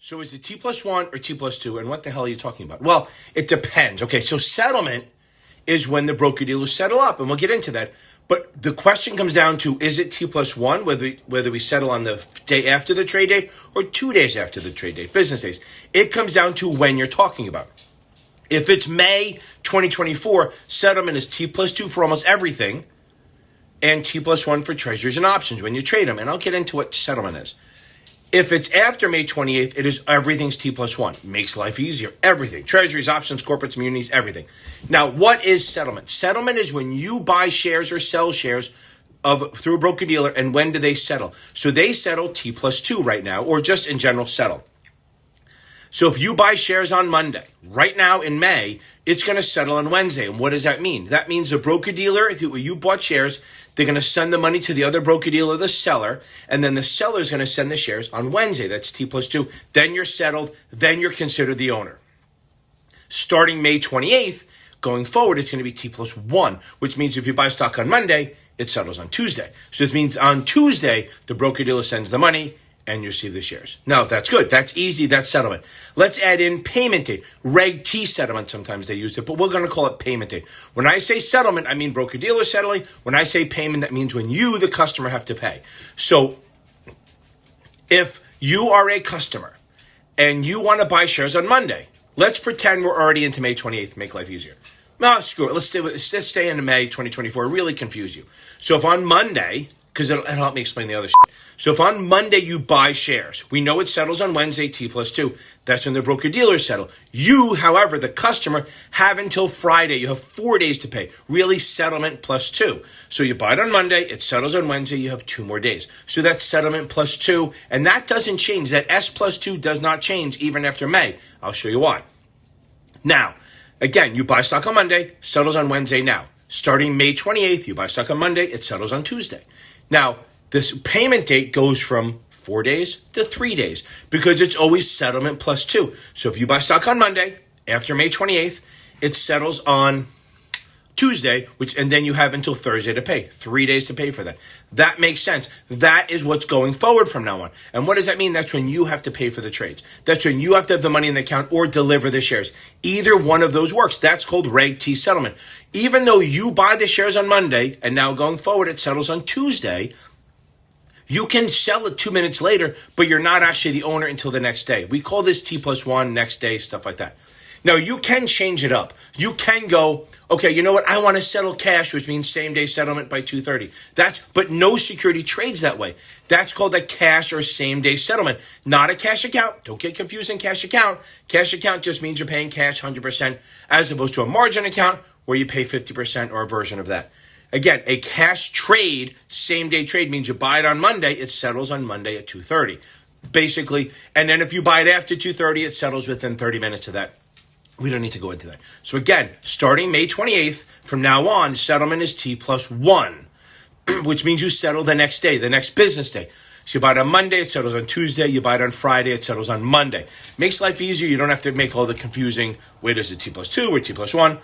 So is it T+1 or T+2? And what the hell are you talking about? Well, it depends. Okay, so settlement is when the broker-dealers settle up, and we'll get into that. But the question comes down to, is it T+1, whether we settle on the day after the trade date or 2 days after the trade date, business days? It comes down to when you're talking about. If it's May 2024, settlement is T+2 for almost everything and T+1 for treasuries and options when you trade them. And I'll get into what settlement is. If it's after May 28th, it is everything's T+1. Makes life easier. Everything. Treasuries, options, corporates, immunities, everything. Now, what is settlement? Settlement is when you buy shares or sell shares through a broker-dealer, and when do they settle? So they settle T+2 right now, or just in general settle. So if you buy shares on Monday, right now in May, it's going to settle on Wednesday. And what does that mean? That means the broker-dealer, who you bought shares, they're going to send the money to the other broker-dealer, the seller, and then the seller is going to send the shares on Wednesday. That's T+2. Then you're settled. Then you're considered the owner. Starting May 28th, going forward, it's going to be T+1, which means if you buy stock on Monday, it settles on Tuesday. So it means on Tuesday, the broker-dealer sends the money, and you receive the shares. Now, that's good. That's easy. That's settlement. Let's add in payment date. Reg T settlement, sometimes they use it, but we're going to call it payment date. When I say settlement, I mean broker-dealer settling. When I say payment, that means when you, the customer, have to pay. So if you are a customer and you want to buy shares on Monday, let's pretend we're already into May 28th, make life easier. No, screw it. Let's stay into May 2024. Really confuse you. So if on Monday, because it'll help me explain the other shit. So if on Monday you buy shares, we know it settles on Wednesday, T+2. That's when the broker-dealers settle. You, however, the customer, have until Friday. You have 4 days to pay. Really, settlement +2. So you buy it on Monday, it settles on Wednesday, you have 2 more days. So that's settlement +2, and that doesn't change. That S+2 does not change even after May. I'll show you why. Now, again, you buy stock on Monday, settles on Wednesday now. Starting May 28th, you buy stock on Monday, it settles on Tuesday. Now, this payment date goes from 4 days to 3 days because it's always settlement +2. So if you buy stock on Monday, after May 28th, it settles on Tuesday, and then you have until Thursday to pay. 3 days to pay for that. That makes sense. That is what's going forward from now on. And what does that mean? That's when you have to pay for the trades. That's when you have to have the money in the account or deliver the shares. Either one of those works. That's called Reg T settlement. Even though you buy the shares on Monday, and now going forward it settles on Tuesday, you can sell it 2 minutes later, but you're not actually the owner until the next day. We call this T+1, next day, stuff like that. Now, you can change it up. You can go, okay, you know what? I want to settle cash, which means same-day settlement by 2:30. But no security trades that way. That's called a cash or same-day settlement, not a cash account. Don't get confused in cash account. Cash account just means you're paying cash 100%, as opposed to a margin account where you pay 50% or a version of that. Again, a cash trade, same-day trade, means you buy it on Monday, it settles on Monday at 2:30, basically. And then if you buy it after 2:30, it settles within 30 minutes of that. We don't need to go into that. So again, starting May 28th, from now on, settlement is T+1, which means you settle the next day, the next business day. So you buy it on Monday, it settles on Tuesday. You buy it on Friday, it settles on Monday. Makes life easier. You don't have to make all the confusing, wait, is it T+2 or T+1?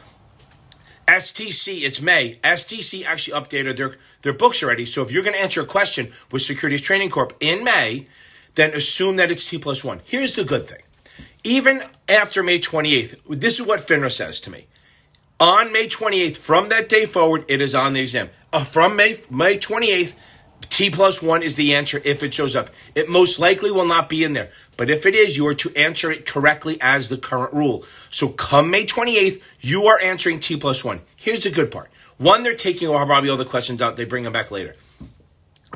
STC, it's May. STC actually updated their books already. So if you're going to answer a question with Securities Trading Corp in May, then assume that it's T+1. Here's the good thing. Even after May 28th, this is what FINRA says to me. On May 28th, from that day forward, it is on the exam. From May 28th, T+1 is the answer if it shows up. It most likely will not be in there. But if it is, you are to answer it correctly as the current rule. So come May 28th, you are answering T+1. Here's the good part. One, they're taking probably all the questions out. They bring them back later.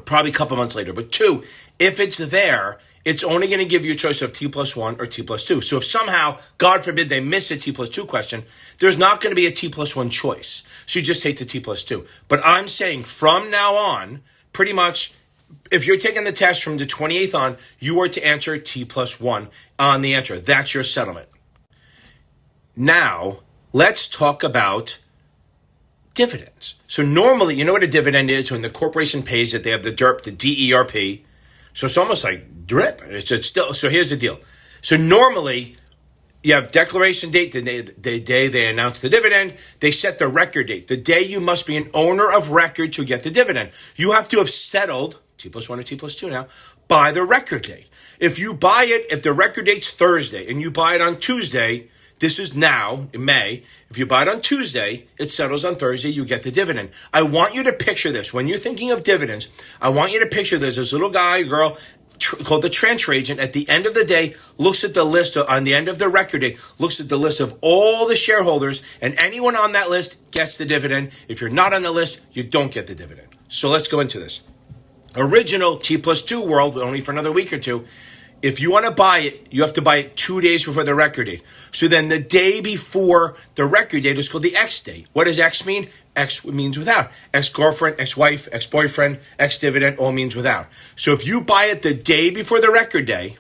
Probably a couple months later. But two, if it's there, it's only going to give you a choice of T+1 or T+2. So if somehow, God forbid, they miss a T+2 question, there's not going to be a T+1 choice. So you just take the T+2. But I'm saying from now on, pretty much, if you're taking the test from the 28th on, you are to answer T+1 on the answer. That's your settlement. Now, let's talk about dividends. So normally, you know what a dividend is? When the corporation pays it, they have the DERP, the DERP. So it's almost like DRIP. It's still. So here's the deal. So normally, you have declaration date, the day they announce the dividend. They set the record date, the day you must be an owner of record to get the dividend. You have to have settled, T+1 or T+2 now, by the record date. If you buy it, if the record date's Thursday and you buy it on Tuesday, this is now in May. If you buy it on Tuesday, it settles on Thursday, you get the dividend. I want you to picture this. When you're thinking of dividends, I want you to picture this little guy, girl, called the transfer agent. At the end of the day, looks at the list on the end of the record date, looks at the list of all the shareholders, and anyone on that list gets the dividend. If you're not on the list, you don't get the dividend. So let's go into this. Original T+2 world, only for another week or two. If you want to buy it, you have to buy it 2 days before the record date. So then the day before the record date is called the X day. What does X mean? X means without. Ex-girlfriend, ex-wife, ex-boyfriend, ex-dividend, all means without. So if you buy it the day before the record day,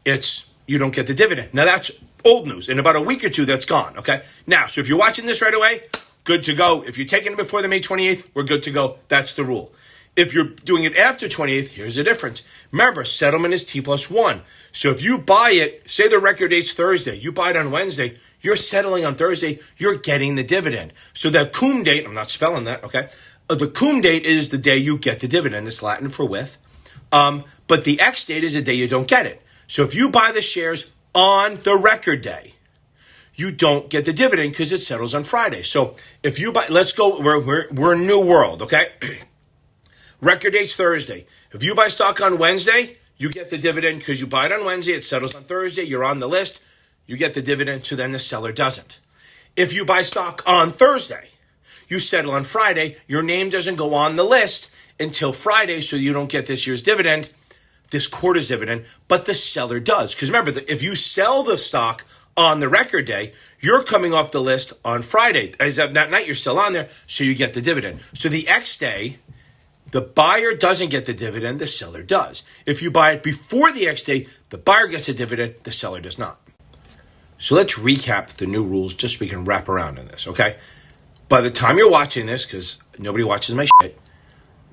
you don't get the dividend. Now that's old news. In about a week or two, that's gone, okay? Now, so if you're watching this right away, good to go. If you're taking it before the May 28th, we're good to go. That's the rule. If you're doing it after 28th, here's the difference. Remember, settlement is T+1. So if you buy it, say the record date's Thursday, you buy it on Wednesday, you're settling on Thursday, you're getting the dividend. So the cum date, I'm not spelling that, okay? The cum date is the day you get the dividend. It's Latin for with. But the X date is the day you don't get it. So if you buy the shares on the record day, you don't get the dividend because it settles on Friday. So if you buy, let's go, we're a new world, okay? Record date's Thursday. If you buy stock on Wednesday, you get the dividend because you buy it on Wednesday. It settles on Thursday. You're on the list. You get the dividend, so then the seller doesn't. If you buy stock on Thursday, you settle on Friday. Your name doesn't go on the list until Friday, so you don't get this year's dividend, this quarter's dividend, but the seller does. Because remember, if you sell the stock on the record day, you're coming off the list on Friday. As of that night, you're still on there, so you get the dividend. So the X day, the buyer doesn't get the dividend, the seller does. If you buy it before the X day, the buyer gets a dividend, the seller does not. So let's recap the new rules just so we can wrap around in this, okay? By the time you're watching this, because nobody watches my shit,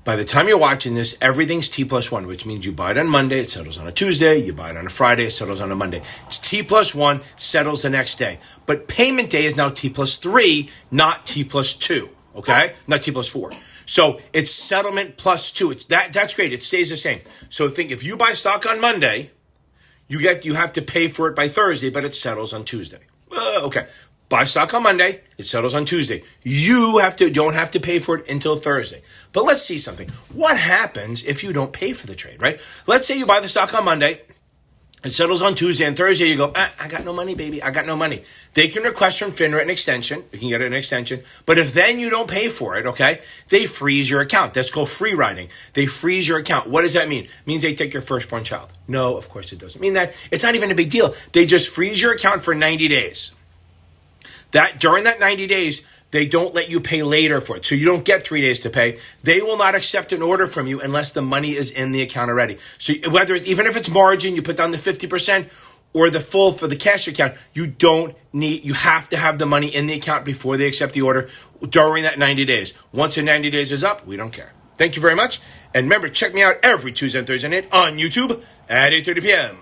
by the time you're watching this, everything's T+1, which means you buy it on Monday, it settles on a Tuesday, you buy it on a Friday, it settles on a Monday. It's T+1, settles the next day. But payment day is now T+3, not T+2, okay? Not T+4. So it's settlement plus 2. That's great. It stays the same. So think if you buy stock on Monday, you have to pay for it by Thursday, but it settles on Tuesday. Okay. Buy stock on Monday, it settles on Tuesday. You don't have to pay for it until Thursday. But let's see something. What happens if you don't pay for the trade, right? Let's say you buy the stock on Monday, it settles on Tuesday, and Thursday you go, I got no money, baby. I got no money. They can request from FINRA an extension. You can get an extension. But if then you don't pay for it, okay, they freeze your account. That's called free riding. They freeze your account. What does that mean? It means they take your firstborn child. No, of course it doesn't mean that. It's not even a big deal. They just freeze your account for 90 days. During that 90 days, they don't let you pay later for it. So you don't get 3 days to pay. They will not accept an order from you unless the money is in the account already. So even if it's margin, you put down the 50% or the full for the cash account, you have to have the money in the account before they accept the order during that 90 days. Once the 90 days is up, we don't care. Thank you very much. And remember, check me out every Tuesday and Thursday night on YouTube at 8:30 p.m.